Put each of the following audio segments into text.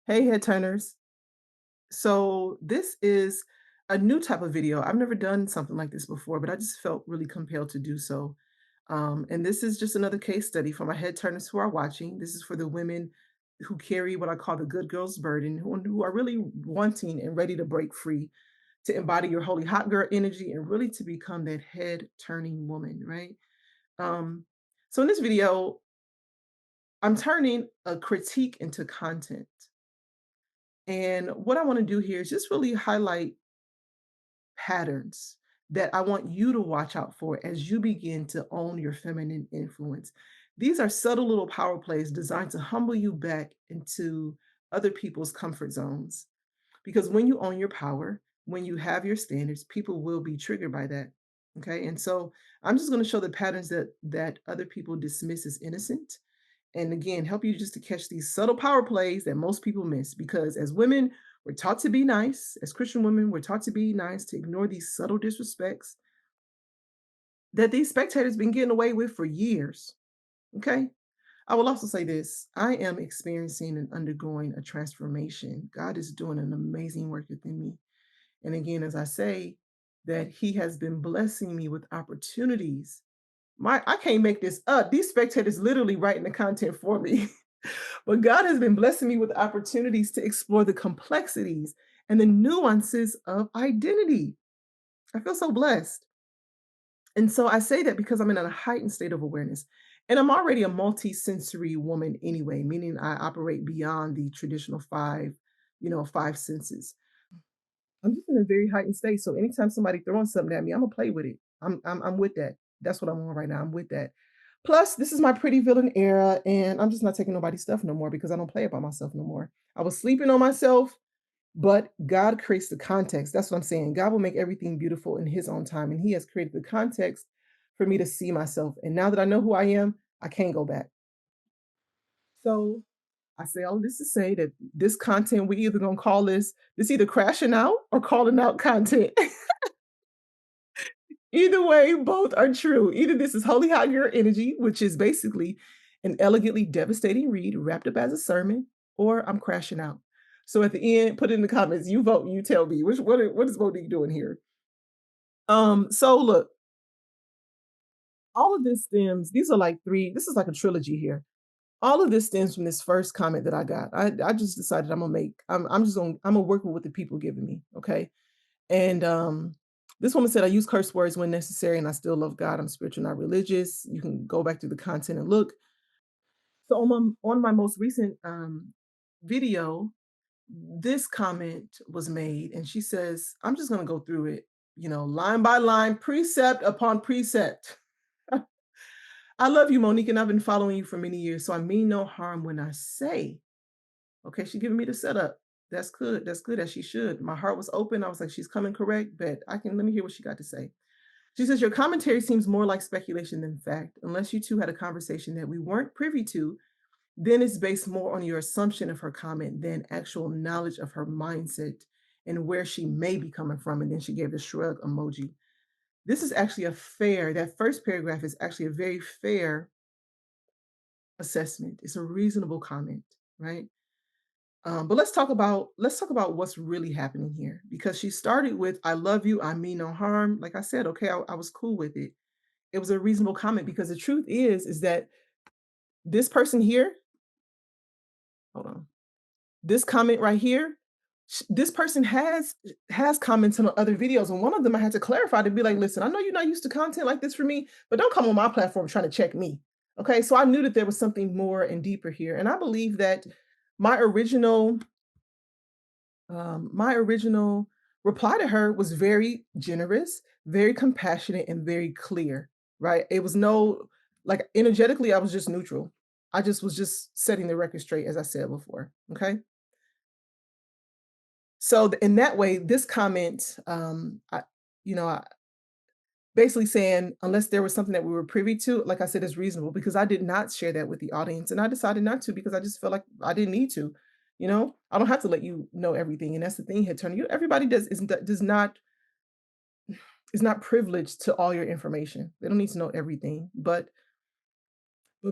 Hey, head turners. So, this is a new type of video. I've never done something like this before, but I just felt really compelled to do so. And this is just another case study for my head turners who are watching. This is for the women who carry what I call the good girl's burden, who are really wanting and ready to break free, to embody your holy hot girl energy, and really to become that head turning woman, right? Um, so, in this video, I'm turning a critique into content. And what I want to do here is just really highlight patterns that I want you to watch out for as you begin to own your feminine influence. These are subtle little power plays designed to humble you back into other people's comfort zones. Because when you own your power, when you have your standards, people will be triggered by that. Okay. And so I'm just going to show the patterns that other people dismiss as innocent, and again help you just to catch these subtle power plays that most people miss, because as women we're taught to be nice. As Christian women we're taught to be nice, to ignore these subtle disrespects that these spectators been getting away with for years. Okay. I will also say this: I am experiencing and undergoing a transformation. God is doing an amazing work within me, and again, as I say, that he has been blessing me with opportunities. I can't make this up. These spectators literally writing the content for me. But God has been blessing me with opportunities to explore the complexities and the nuances of identity. I feel so blessed. And so I say that because I'm in a heightened state of awareness. And I'm already a multi-sensory woman anyway, meaning I operate beyond the traditional five senses. I'm just in a very heightened state. So anytime somebody throwing something at me, I'm gonna play with it. I'm with that. That's what I'm on right now. I'm with that. Plus, this is my pretty villain era, and I'm just not taking nobody's stuff no more because I don't play about myself no more. I was sleeping on myself, but God creates the context. That's what I'm saying. God will make everything beautiful in His own time, and He has created the context for me to see myself. And now that I know who I am, I can't go back. So I say all of this to say that this content, we either gonna call this either crashing out or calling out content. Either way, both are true. Either this is holy hot girl energy, which is basically an elegantly devastating read wrapped up as a sermon, or I'm crashing out. So at the end, put it in the comments. You vote. You tell me what is Monique doing here. So look, all of this stems. These are like three. This is like a trilogy here. All of this stems from this first comment that I got. I just decided I'm gonna make. I'm gonna work with what the people giving me. Okay. And this woman said, I use curse words when necessary and I still love God. I'm spiritual, not religious. You can go back to the content and look. So on my most recent video, this comment was made, and she says, I'm just gonna go through it, line by line, precept upon precept. I love you, Monique, and I've been following you for many years. So I mean no harm when I say, okay, she's giving me the setup. That's good. That's good as she should. My heart was open. I was like, she's coming correct, but let me hear what she got to say. She says, your commentary seems more like speculation than fact. Unless you two had a conversation that we weren't privy to, then it's based more on your assumption of her comment than actual knowledge of her mindset and where she may be coming from. And then she gave the shrug emoji. This is actually that first paragraph is actually a very fair assessment. It's a reasonable comment, right? But let's talk about what's really happening here, because she started with "I love you, I mean no harm." Like I said, okay, I was cool with it. It was a reasonable comment because the truth is that this person here, hold on, this comment right here, this person has comments on other videos, and one of them I had to clarify to be like, listen, I know you're not used to content like this for me, but don't come on my platform trying to check me. Okay, so I knew that there was something more and deeper here, and I believe that my original my original reply to her was very generous, very compassionate, and very clear, right? It was no, like, energetically, I was just neutral. I just was just setting the record straight, as I said before. Okay. So in that way, this comment, you know, I, basically saying, unless there was something that we were privy to, like I said, is reasonable because I did not share that with the audience, and I decided not to because I just felt like I didn't need to. I don't have to let you know everything, and that's the thing, Head Turner. Everybody is not privileged to all your information. They don't need to know everything, but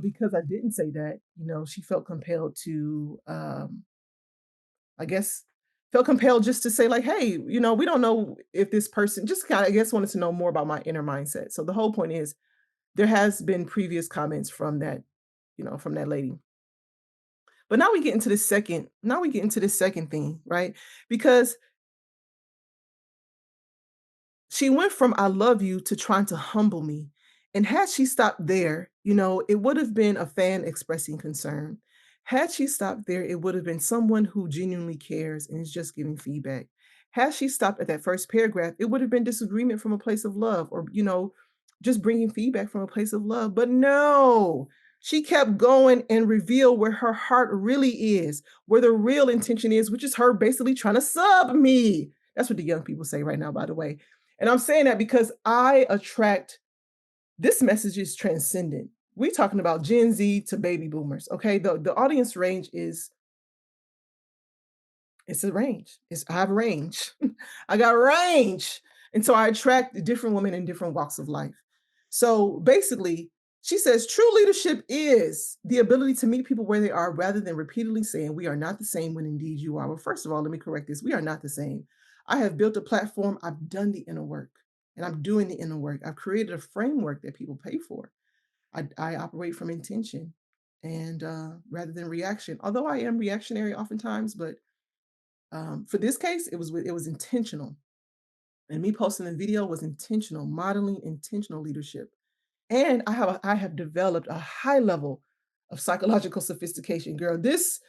because I didn't say that, she felt compelled to I guess, felt compelled just to say like, "Hey, we don't know if this person," just kinda, I guess, wanted to know more about my inner mindset. So the whole point is there has been previous comments from from that lady. But now we get into this second thing, right? Because she went from "I love you" to trying to humble me. And had she stopped there, it would have been a fan expressing concern. Had she stopped there, it would have been someone who genuinely cares and is just giving feedback. Had she stopped at that first paragraph, it would have been disagreement from a place of love, or, just bringing feedback from a place of love. But no, she kept going and revealed where her heart really is, where the real intention is, which is her basically trying to sub me. That's what the young people say right now, by the way. And I'm saying that because I attract this message is transcendent. We talking about Gen Z to baby boomers, okay? The audience range is it's a range. I have range. I got range. And so I attract different women in different walks of life. So basically, she says true leadership is the ability to meet people where they are rather than repeatedly saying we are not the same when indeed you are. Well, first of all, let me correct this. We are not the same. I have built a platform, I've done the inner work, and I'm doing the inner work. I've created a framework that people pay for. I operate from intention and rather than reaction. Although I am reactionary oftentimes, but for this case, it was intentional, and me posting the video was intentional, modeling intentional leadership. And I have developed a high level of psychological sophistication, girl. This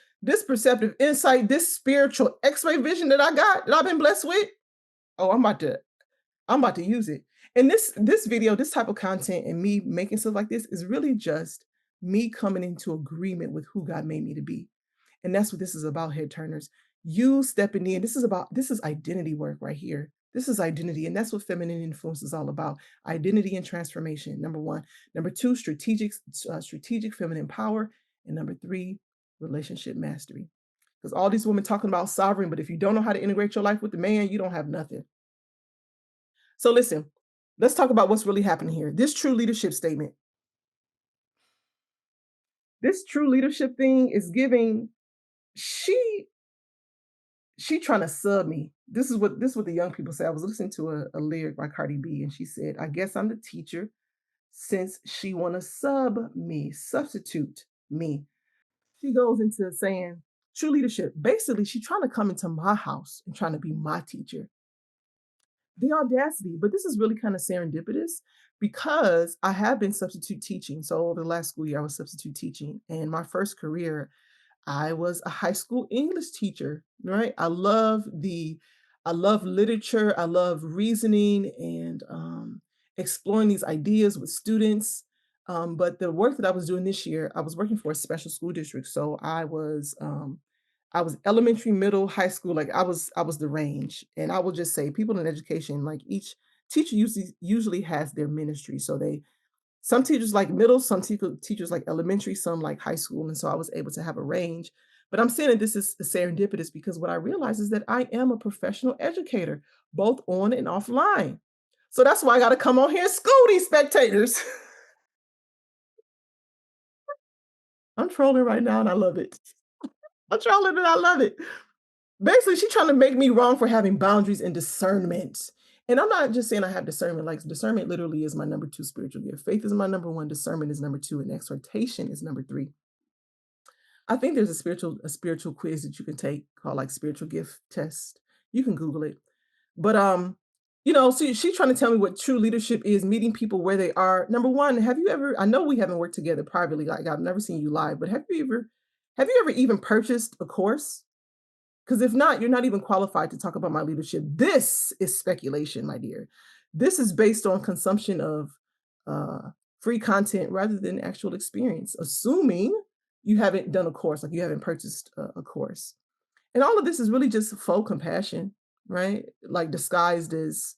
perceptive insight, this spiritual X-ray vision that I got, that I've been blessed with. Oh, I'm about to use it. And this video, this type of content, and me making stuff like this is really just me coming into agreement with who God made me to be. And that's what this is about, head turners. You stepping in. This is identity work right here. This is identity. And that's what feminine influence is all about. Identity and transformation. Number one. Number two, strategic feminine power. And number three, relationship mastery. Because all these women talking about sovereign, but if you don't know how to integrate your life with the man, you don't have nothing. So listen, let's talk about what's really happening here. This true leadership thing is giving she she trying to sub me. This is what the young people say. I was listening to a lyric by Cardi B, and she said, "I guess I'm the teacher since she want to substitute me." She goes into saying true leadership. Basically, she's trying to come into my house and trying to be my teacher. The audacity, but this is really kind of serendipitous because I have been substitute teaching. So over the last school year, I was substitute teaching. And my first career, I was a high school English teacher, right? I love literature, I love reasoning and exploring these ideas with students. But the work that I was doing this year, I was working for a special school district. So I was elementary, middle, high school, like I was the range. And I will just say people in education, like each teacher usually has their ministry. So some teachers like middle, some teachers like elementary, some like high school. And so I was able to have a range. But I'm saying that this is serendipitous because what I realize is that I am a professional educator, both on and offline. So that's why I got to come on here and school these spectators. I'm trolling right now and I love it. I'm trolling and I love it. Basically, she's trying to make me wrong for having boundaries and discernment. And I'm not just saying I have discernment, like discernment literally is my number two spiritual gift. Faith is my number one, discernment is number two, and exhortation is number three. I think there's a spiritual quiz that you can take called like spiritual gift test. You can Google it. But she's trying to tell me what true leadership is, meeting people where they are. Number one, have you ever, I know we haven't worked together privately, like I've never seen you live, but have you ever even purchased a course? Because if not, you're not even qualified to talk about my leadership. This is speculation, my dear. This is based on consumption of uh, free content rather than actual experience, assuming you haven't done a course, like you haven't purchased a course. And all of this is really just faux compassion, right? Like disguised as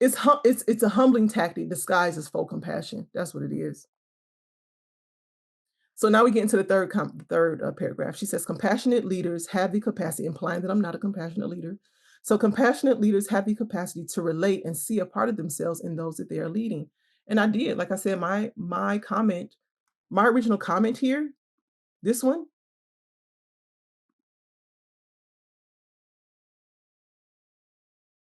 it's a humbling tactic disguised as faux compassion. That's what it is. So now we get into the third paragraph. She says, compassionate leaders have the capacity, implying that I'm not a compassionate leader. So compassionate leaders have the capacity to relate and see a part of themselves in those that they are leading. And I did, like I said, my original comment here, this one,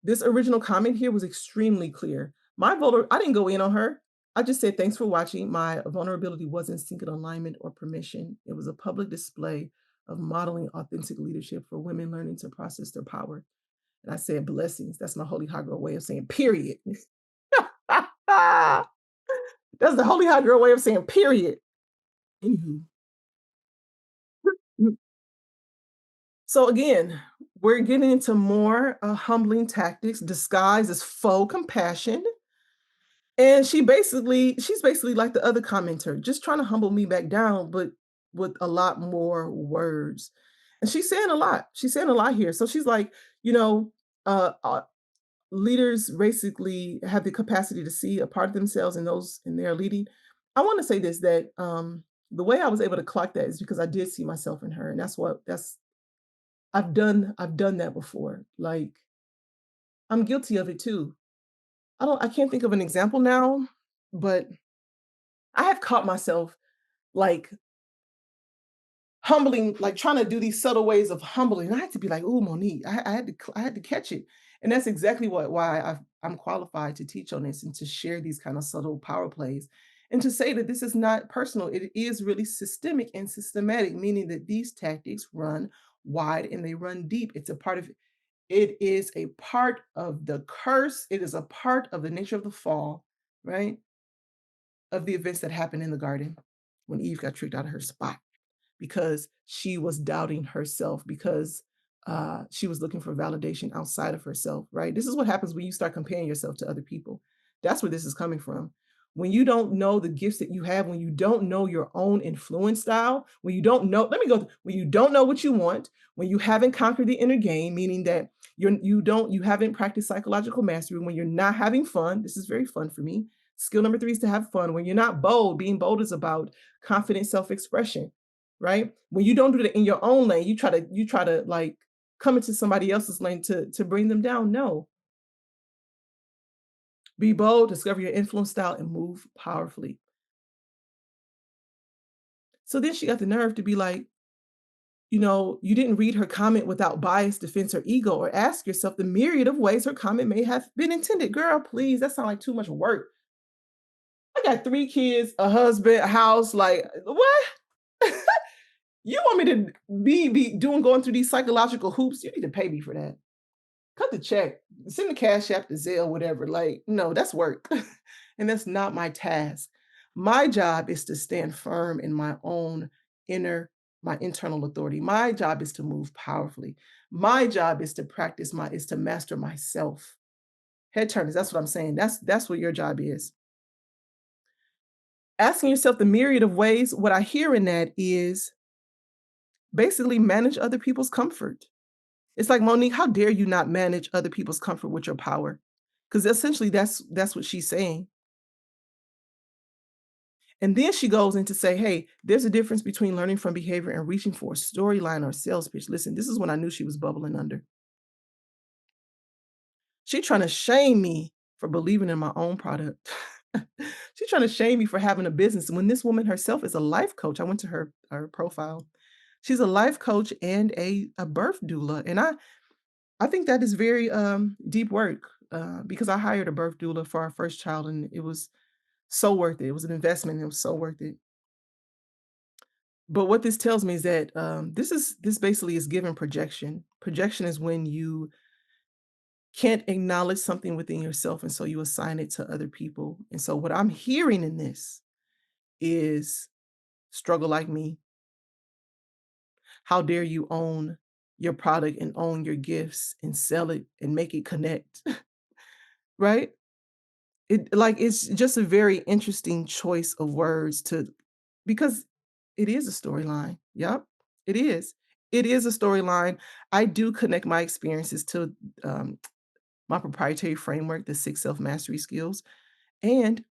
This original comment here was extremely clear. I didn't go in on her. I just said, thanks for watching. My vulnerability wasn't seeking alignment or permission. It was a public display of modeling authentic leadership for women learning to process their power. And I said, blessings. That's my holy high girl way of saying period. That's the holy high girl way of saying period. Anywho, so again, we're getting into more humbling tactics disguised as faux compassion. And she's basically like the other commenter, just trying to humble me back down, but with a lot more words. And she's saying a lot. She's saying a lot here. So she's like, you know, uh, uh, leaders basically have the capacity to see a part of themselves in those in their leading. I want to say this that the way I was able to clock that is because I did see myself in her, and that's I've done that before. Like I'm guilty of it too. I can't think of an example now, but I have caught myself like humbling, like trying to do these subtle ways of humbling. And I had to be like, "Ooh, Monique," I had to catch it, and that's exactly why I'm qualified to teach on this and to share these kind of subtle power plays, and to say that this is not personal. It is really systemic and systematic, meaning that these tactics run wide and they run deep. It's a part of it is a part of the curse. It is a part of the nature of the fall, right? Of the events that happened in the garden when Eve got tricked out of her spot because she was doubting herself because she was looking for validation outside of herself, right? This is what happens when you start comparing yourself to other people. That's where this is coming from. When you don't know the gifts that you have, when you don't know your own influence style, when you don't know, let me go, when you don't know what you want, when you haven't conquered the inner game, meaning that you haven't practiced psychological mastery, when you're not having fun, this is very fun for me. Skill number three is to have fun. When you're not bold, being bold is about confident self-expression, right? When you don't do that in your own lane, you try to like come into somebody else's lane to bring them down. No, be bold, discover your influence style, and move powerfully. So then she got the nerve to be like, you didn't read her comment without bias, defense, or ego, or ask yourself the myriad of ways her comment may have been intended. Girl, please, that sounds like too much work. I got 3 kids, a husband, a house. Like, what? You want me to be doing going through these psychological hoops? You need to pay me for that. Cut the check, send the cash app to Zelle, whatever. Like, no, that's work. And that's not my task. My job is to stand firm in my own inner, my internal authority. My job is to move powerfully. My job is to master myself. Head turners, that's what I'm saying. That's what your job is. Asking yourself the myriad of ways, what I hear in that is basically manage other people's comfort. It's like, Monique, how dare you not manage other people's comfort with your power? Because essentially that's what she's saying. And then she goes in to say, hey, there's a difference between learning from behavior and reaching for a storyline or a sales pitch. Listen, this is when I knew she was bubbling under. She trying to shame me for believing in my own product. She's trying to shame me for having a business when this woman herself is a life coach. I went to her profile. She's a life coach and a birth doula. And I think that is very deep work because I hired a birth doula for our first child, and it was so worth it. It was an investment. It was so worth it. But what this tells me is that this basically is given projection. Projection is when you can't acknowledge something within yourself, and so you assign it to other people. And so what I'm hearing in this is struggle like me. How dare you own your product and own your gifts and sell it and make it connect, right? It's just a very interesting choice of words to because it is a storyline. Yep, it is. It is a storyline. I do connect my experiences to um, my proprietary framework, the 6 self-mastery skills, and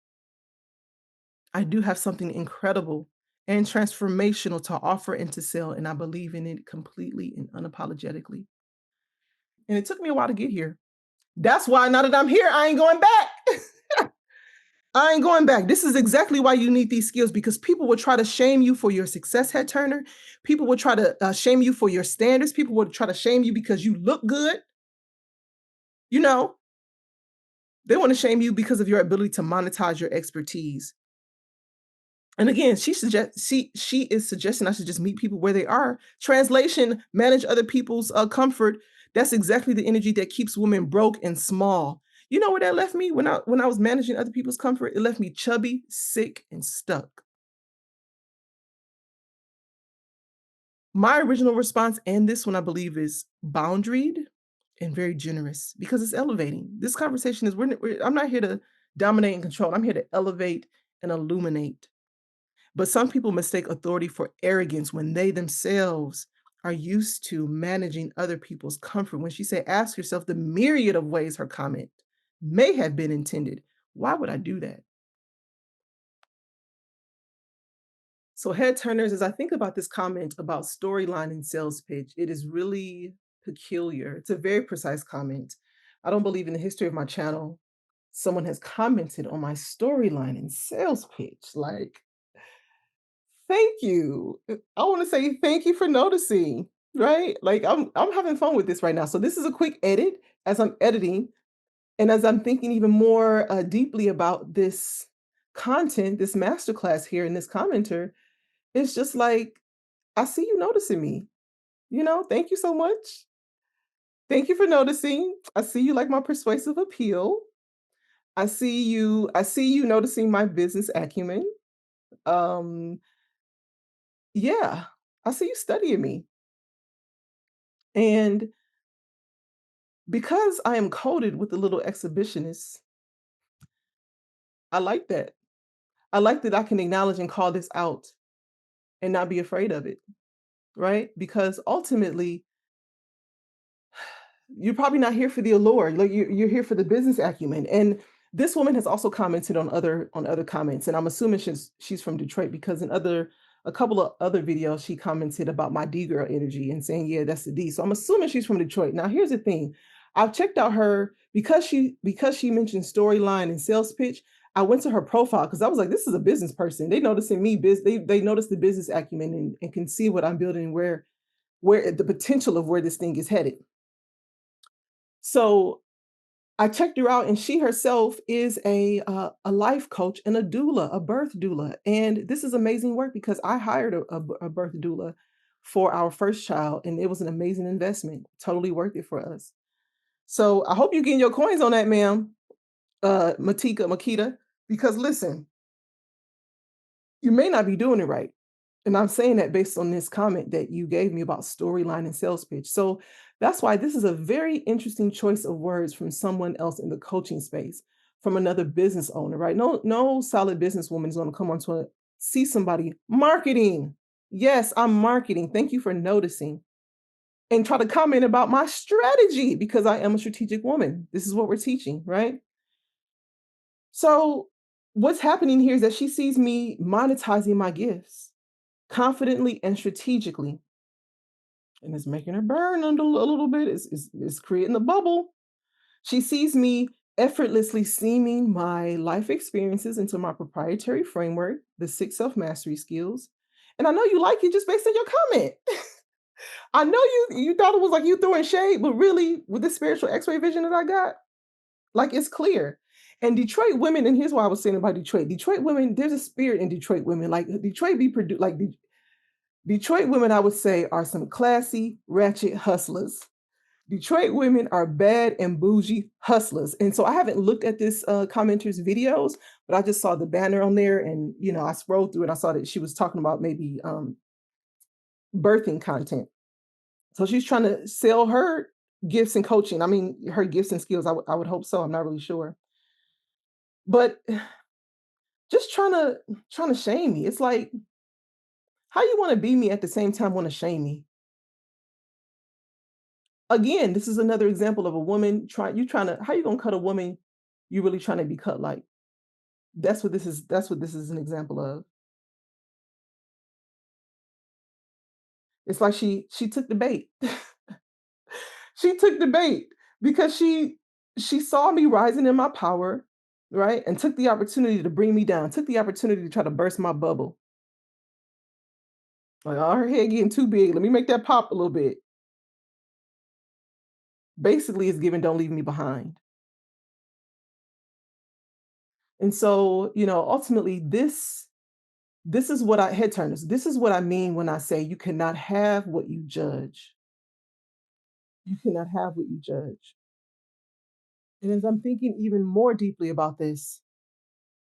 I do have something incredible and transformational to offer and to sell, and I believe in it completely and unapologetically. And it took me a while to get here. That's why now that I'm here, I ain't going back. I ain't going back. This is exactly why you need these skills because people will try to shame you for your success, head turner. People will try to shame you for your standards. People will try to shame you because you look good. You know, they want to shame you because of your ability to monetize your expertise. And again, she is suggesting I should just meet people where they are. Translation, manage other people's comfort. That's exactly the energy that keeps women broke and small. You know where that left me when I was managing other people's comfort? It left me chubby, sick, and stuck. My original response and this one I believe is boundaried and very generous because it's elevating. This conversation is I'm not here to dominate and control. I'm here to elevate and illuminate. But some people mistake authority for arrogance when they themselves are used to managing other people's comfort. When she said, ask yourself the myriad of ways her comment may have been intended. Why would I do that? So, head turners, as I think about this comment about storyline and sales pitch, it is really peculiar. It's a very precise comment. I don't believe in the history of my channel someone has commented on my storyline and sales pitch. Like, thank you. I want to say thank you for noticing, right? Like I'm having fun with this right now. So this is a quick edit as I'm editing and as I'm thinking even more deeply about this content, this masterclass here in this commenter. It's just like I see you noticing me. Thank you so much. Thank you for noticing. I see you like my persuasive appeal. I see you noticing my business acumen. Um yeah, I see you studying me. And because I am coded with a little exhibitionist, I like that. I like that I can acknowledge and call this out and not be afraid of it, right? Because ultimately, you're probably not here for the allure. Like you're here for the business acumen. And this woman has also commented on other comments, and I'm assuming she's from Detroit because in a couple of other videos she commented about my D girl energy and saying, yeah, that's the D. So I'm assuming she's from Detroit. Now here's the thing. I've checked out her because she mentioned storyline and sales pitch. I went to her profile because I was like, this is a business person. They noticing me, they notice the business acumen and can see what I'm building, where the potential of where this thing is headed. So I checked her out, and she herself is a life coach and a doula, a birth doula. And this is amazing work because I hired a birth doula for our first child, and it was an amazing investment. Totally worth it for us. So I hope you're getting your coins on that, ma'am, Makita. Because listen, you may not be doing it right. And I'm saying that based on this comment that you gave me about storyline and sales pitch. So that's why this is a very interesting choice of words from someone else in the coaching space, from another business owner, right? No solid businesswoman is going to come onto see somebody marketing. Yes, I'm marketing. Thank you for noticing. And try to comment about my strategy because I am a strategic woman. This is what we're teaching, right? So what's happening here is that she sees me monetizing my gifts confidently and strategically, and it's making her burn a little bit. It's creating the bubble. She sees me effortlessly seaming my life experiences into my proprietary framework, the six self mastery skills. And I know you like it just based on your comment. I know you thought it was like you throwing shade, but really, with this spiritual X-ray vision that I got, like it's clear. And Detroit women, and here's why I was saying about Detroit. Detroit women, there's a spirit in Detroit women. Like Detroit be produced like Detroit women, I would say, are some classy, ratchet hustlers. Detroit women are bad and bougie hustlers. And so I haven't looked at this commenter's videos, but I just saw the banner on there and, I scrolled through and I saw that she was talking about maybe birthing content. So she's trying to sell her gifts and coaching. I mean, her gifts and skills. I would hope so. I'm not really sure. But just trying to shame me. It's like, how you want to be me at the same time want to shame me? Again, this is another example of a woman trying to how you gonna cut a woman you really trying to be cut like. That's what this is an example of. It's like she took the bait. She took the bait because she saw me rising in my power, right? And took the opportunity to bring me down, took the opportunity to try to burst my bubble. Like, oh, her head getting too big. Let me make that pop a little bit. Basically, it's given don't leave me behind. And so, ultimately this is what I head turners. This is what I mean when I say you cannot have what you judge. You cannot have what you judge. And as I'm thinking even more deeply about this,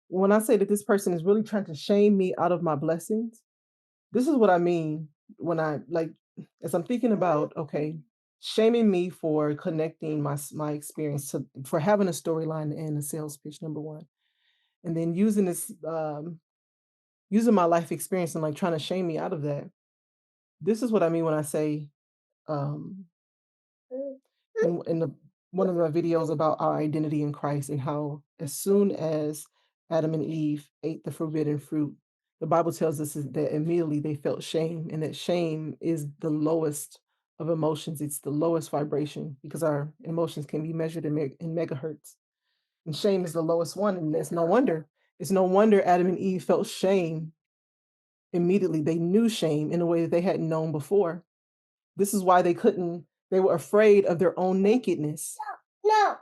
when I say that this person is really trying to shame me out of my blessings, this is what I mean when I like as I'm thinking about, okay, shaming me for connecting my experience to for having a storyline and a sales pitch, number one. And then using this using my life experience and like trying to shame me out of that. This is what I mean when I say um in the one of my videos about our identity in Christ and how as soon as Adam and Eve ate the forbidden fruit, the Bible tells us is that immediately they felt shame, and that shame is the lowest of emotions. It's the lowest vibration because our emotions can be measured in megahertz, and shame is the lowest one. And it's no wonder. It's no wonder Adam and Eve felt shame immediately. They knew shame in a way that they hadn't known before. This is why they were afraid of their own nakedness. No.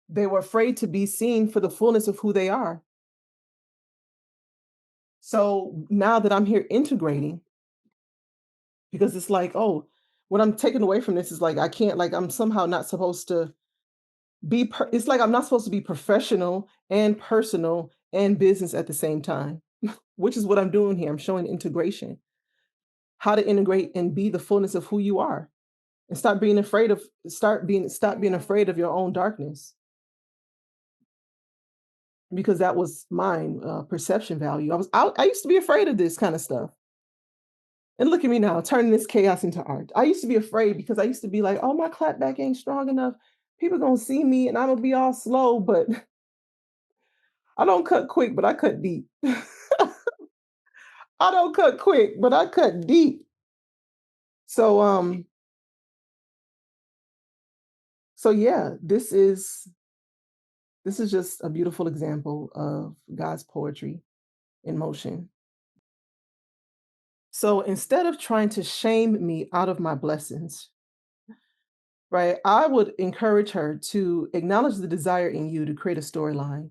They were afraid to be seen for the fullness of who they are. So now that I'm here integrating, because it's like, oh, what I'm taking away from this is like, I can't, like, I'm somehow not supposed to it's like I'm not supposed to be professional and personal and business at the same time, which is what I'm doing here. I'm showing integration, how to integrate and be the fullness of who you are and stop being afraid of your own darkness because that was mine, perception value. I used to be afraid of this kind of stuff. And look at me now, turning this chaos into art. I used to be afraid because I used to be like, oh, my clap back ain't strong enough. People gonna see me and I'm gonna be all slow, but I don't cut quick, but I cut deep. I don't cut quick, but I cut deep. So so yeah, this is just a beautiful example of God's poetry in motion. So instead of trying to shame me out of my blessings, right, I would encourage her to acknowledge the desire in you to create a storyline,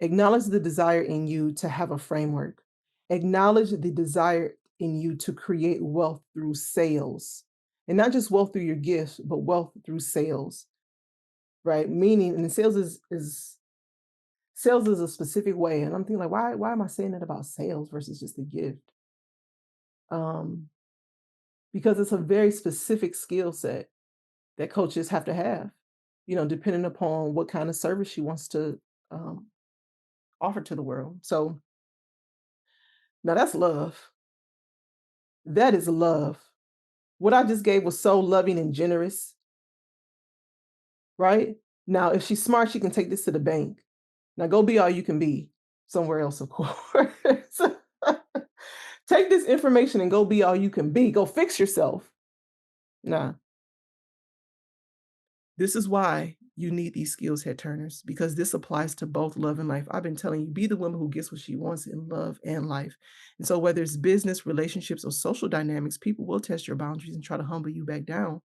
acknowledge the desire in you to have a framework, acknowledge the desire in you to create wealth through sales. And not just wealth through your gifts, but wealth through sales, right? Meaning, and sales is a specific way. And I'm thinking like, why am I saying that about sales versus just a gift? Um, because it's a very specific skill set that coaches have to have, depending upon what kind of service she wants to um, offer to the world. So now that's love. That is love. What I just gave was so loving and generous, right? Now, if she's smart, she can take this to the bank. Now, go be all you can be somewhere else, of course. Take this information and go be all you can be. Go fix yourself. Nah, this is why you need these skills, head turners, because this applies to both love and life. I've been telling you, be the woman who gets what she wants in love and life. And so, whether it's business, relationships, or social dynamics, people will test your boundaries and try to humble you back down.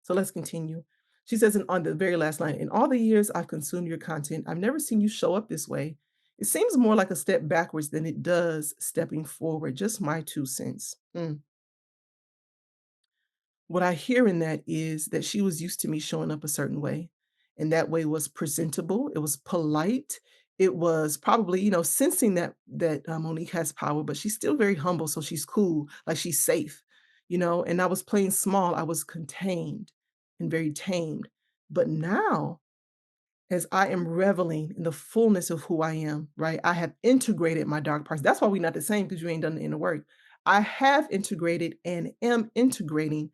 So, let's continue. She says on the very last line, in all the years I've consumed your content, I've never seen you show up this way. It seems more like a step backwards than it does stepping forward. Just my 2 cents. What I hear in that is that she was used to me showing up a certain way, and that way was presentable, it was polite, it was probably, sensing that Monique has power, but she's still very humble, so she's cool, like she's safe, and I was playing small, I was contained and very tamed. But now, as I am reveling in the fullness of who I am, right? I have integrated my dark parts. That's why we're not the same because you ain't done the inner work. I have integrated and am integrating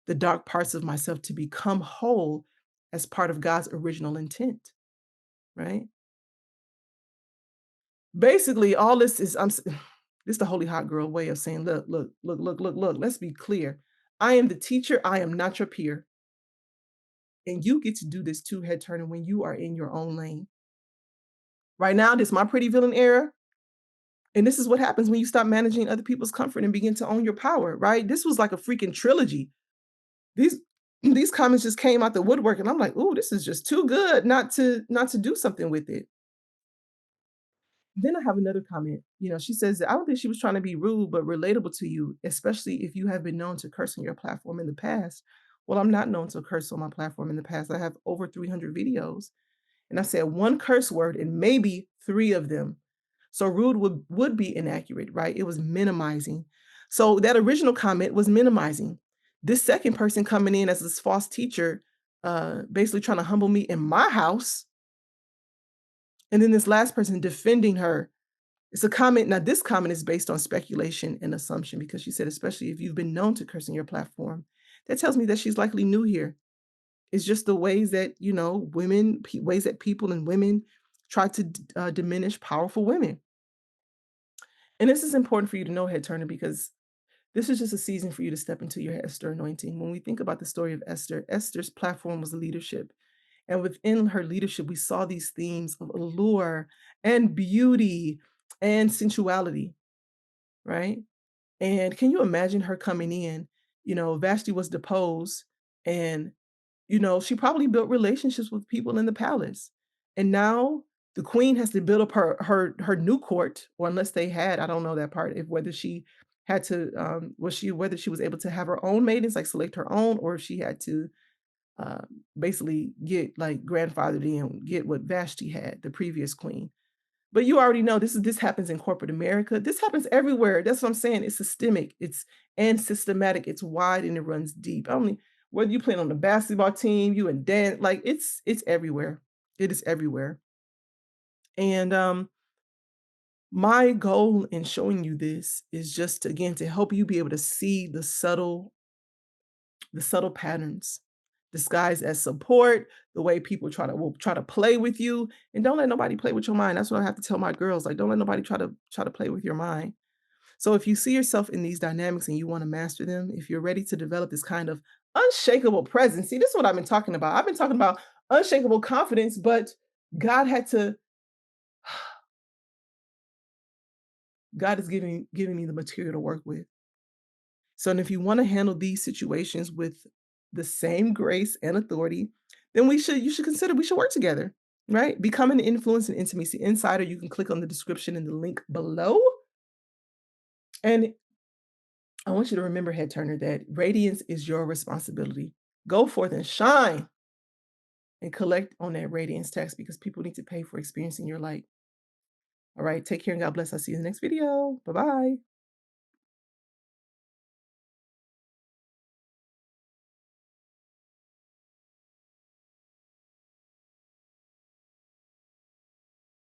the dark parts of myself to become whole as part of God's original intent, right? Basically, all this is this the holy hot girl way of saying, look, look, look, look, look, look. Let's be clear. I am the teacher. I am not your peer, and you get to do this too, head turner, when you are in your own lane. Right now, this is my pretty villain era. And this is what happens when you stop managing other people's comfort and begin to own your power, right? This was like a freaking trilogy. These these comments just came out the woodwork, and I'm like, "Ooh, this is just too good not to do something with it." Then I have another comment. She says that, "I don't think she was trying to be rude, but relatable to you, especially if you have been known to curse on your platform in the past." Well, I'm not known to curse on my platform in the past. I have over 300 videos, and I said one curse word and maybe 3 of them. So rude would be inaccurate, right? It was minimizing. So that original comment was minimizing. This second person coming in as this false teacher, basically trying to humble me in my house, and then this last person defending her. It's a comment. Now, this comment is based on speculation and assumption because she said, especially if you've been known to curse on your platform, that tells me that she's likely new here. It's just the ways that, ways that people and women try to diminish powerful women. And this is important for you to know, head turner, because this is just a season for you to step into your Esther anointing. When we think about the story of Esther, Esther's platform was leadership. And within her leadership, we saw these themes of allure and beauty and sensuality, right? And can you imagine her coming in? Vashti was deposed, and she probably built relationships with people in the palace. And now the queen has to build up her new court, or unless they had, I don't know that part, if whether she had to whether she was able to have her own maidens, like select her own, or if she had to uh, basically get like grandfathered in, get what Vashti had, the previous queen. But you already know this happens in corporate America. This happens everywhere. That's what I'm saying. It's systemic. It's and systematic. It's wide and it runs deep. I mean, whether you playing on the basketball team, you and dance, like it's everywhere. It is everywhere. And my goal in showing you this is just again to help you be able to see the subtle patterns disguised as support, the way people will try to play with you, and don't let nobody play with your mind. That's what I have to tell my girls. Like, don't let nobody try to play with your mind. So if you see yourself in these dynamics and you want to master them, if you're ready to develop this kind of unshakable presence, see, this is what I've been talking about. I've been talking about unshakable confidence, but God had to, God is giving me the material to work with. So, and if you want to handle these situations with the same grace and authority, then you should consider we should work together, right? Become an influence and intimacy insider. You can click on the description in the link below. And I want you to remember, head turner, that radiance is your responsibility. Go forth and shine and collect on that radiance tax because people need to pay for experiencing your light. All right. Take care and God bless. I'll see you in the next video. Bye bye.